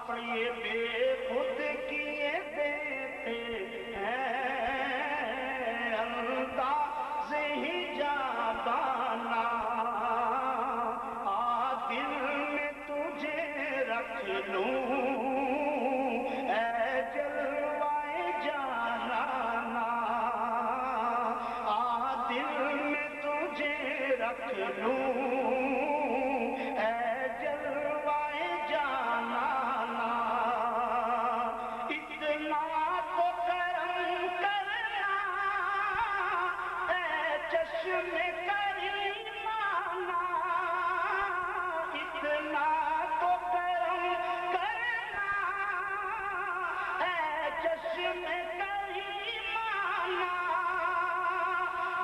سپڑیے بے خود کیے دیتے ہیں انداز ہی جابانا دل میں تجھے رکھ لوں اے جلوائے جانانا دل میں تجھے رکھ لوں اے جلوائے جانانا اتنا تو کرم کرنا اے چشم کریمانہ اتنا تو کرم کرنا اے چشم کریمانہ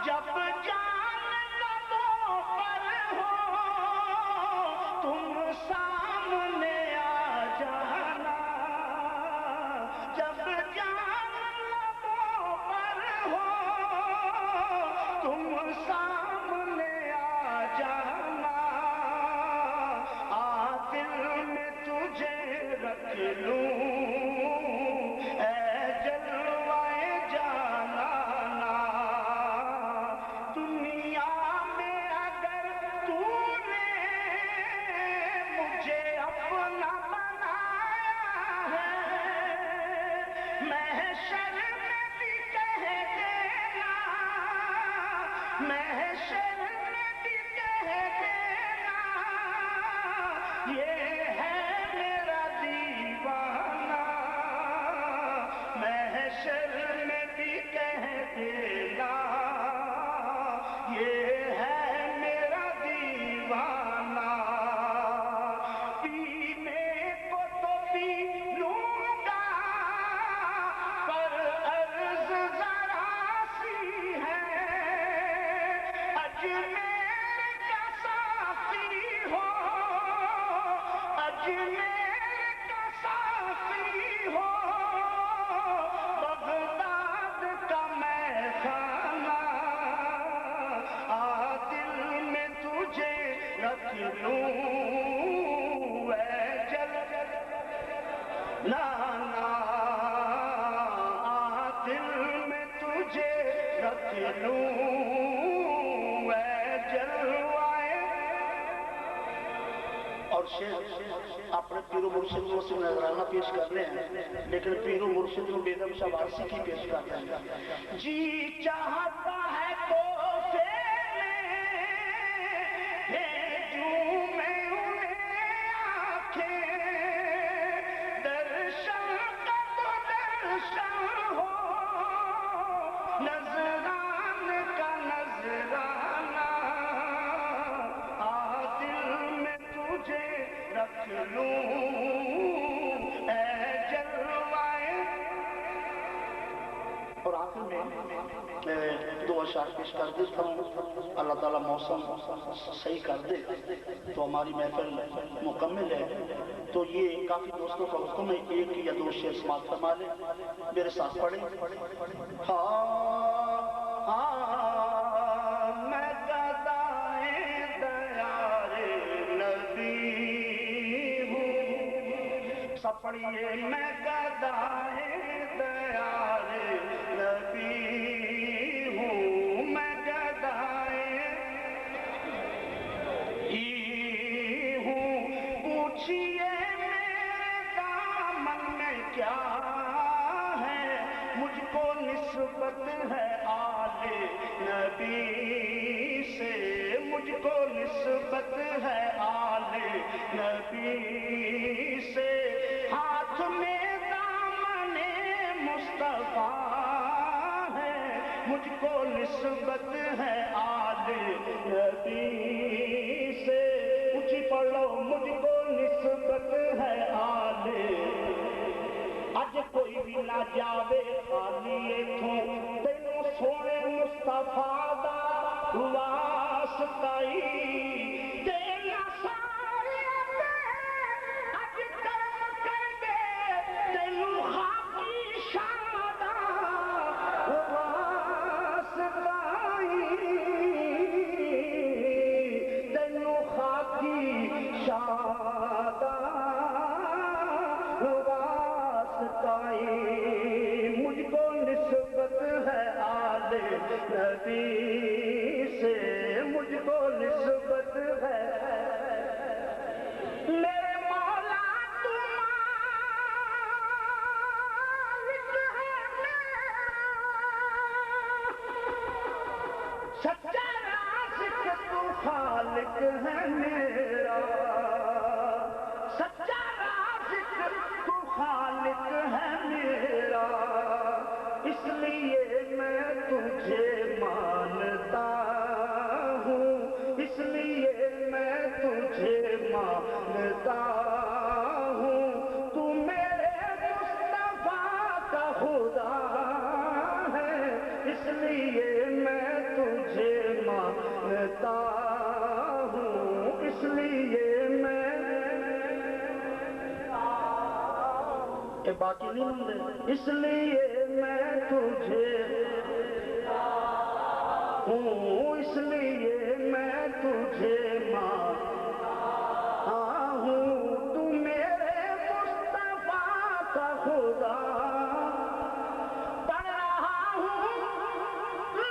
جب جان لبوں پر ہو تم سامنے آ جانا جب جان لبوں پر ہو تم سامنے آ جانا دل میں تجھے رکھ لوں اے جلوائے جانانا دنیا میں اگر تو نے مجھے اپنا بنایا ہے محشر میں بھی کہہ دینا محشر میں بھی کہہ دینا یہ ہے میرا دیوانہ محشر میں بھی کہہ دینا یہ ہے میرا دیوانہ پینے کو تو پی لوں گا پر عرض ذرا سی ہے اجمیر کا ساقی ہو اجمیر کا ساقی ہو بغداد کا میخانہ دل میں تجھے رکھ لوں اے جلانا دل میں تجھے رکھ لوں اے جلوائے اور شیخ اپنے پیر و مرشد کو سے نظرانہ پیش کر رہے ہیں لیکن پیر و مرشد کو بیدم شاہ وارسی کی پیش کرتے ہیں جی چاہتا ہے توفے میں بھیجوں میں انہیں آنکھیں درشن کا تو درشن ہو نذران کا نذرانہ دل میں تجھے رکھ لوں اے جلوائے اور آخر میں دو اشعار پیش کر دیتا ہوں اللہ تعالیٰ موسم صحیح کر دے تو ہماری محفل مکمل ہے تو یہ کافی دوستوں کا حکم ہے ایک یا دو شعر سماعت فرما لیں میرے ساتھ پڑھیں میں گدائے دیار نبی ہوں سب پڑھیے میں گدائے دیار نبی ہوں میں گدائے ہوں پوچھئے میرے دامن میں کیا ہے مجھ کو نسبت ہے آل نبی سے مجھ کو نسبت ہے آل نبی سے ہاتھ میں دامن مصطفیٰ ہے مجھ کو نسبت ہے آل نبی سے اونچی پڑھ لو مجھ کو نسبت ہے آل اج کوئی بھی نہ جاوے خالی ایتھوں تینوں سونے مصطفیٰ دا واسطائی تینا سارے اج کرم کر دے تینوں خاکی شان دا واسطائی تینوں خاکی شان دا نبی سے مجھ کو نسبت ہے میرے مولا سچا رازق تو خالق ہے میرا سچا رازق تو خالق ہے میرا اس لیے میں تجھے مانتا ہوں اس لیے میں تجھے مانتا ہوں تو میرے مصطفیٰ کا خدا ہے اس لیے میں تجھے مانتا ہوں اس لیے میں باقی نہیں مانتے اس لیے میں تجھے ہوں اس لیے میں تجھے مانتا ہوں تو میرے مصطفیٰ کا خدا پڑھ رہا ہوں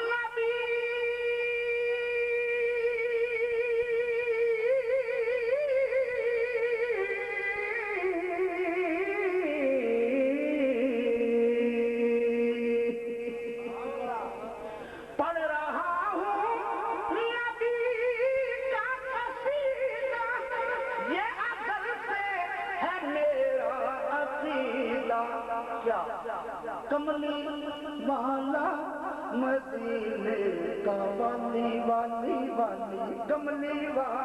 نبی پڑھ رہا ہوں نبی کا قصیدہ یہ اصل سے ہے میرا عقیدہ کیا کملی والا مدینے کا والی والی والی کملی والا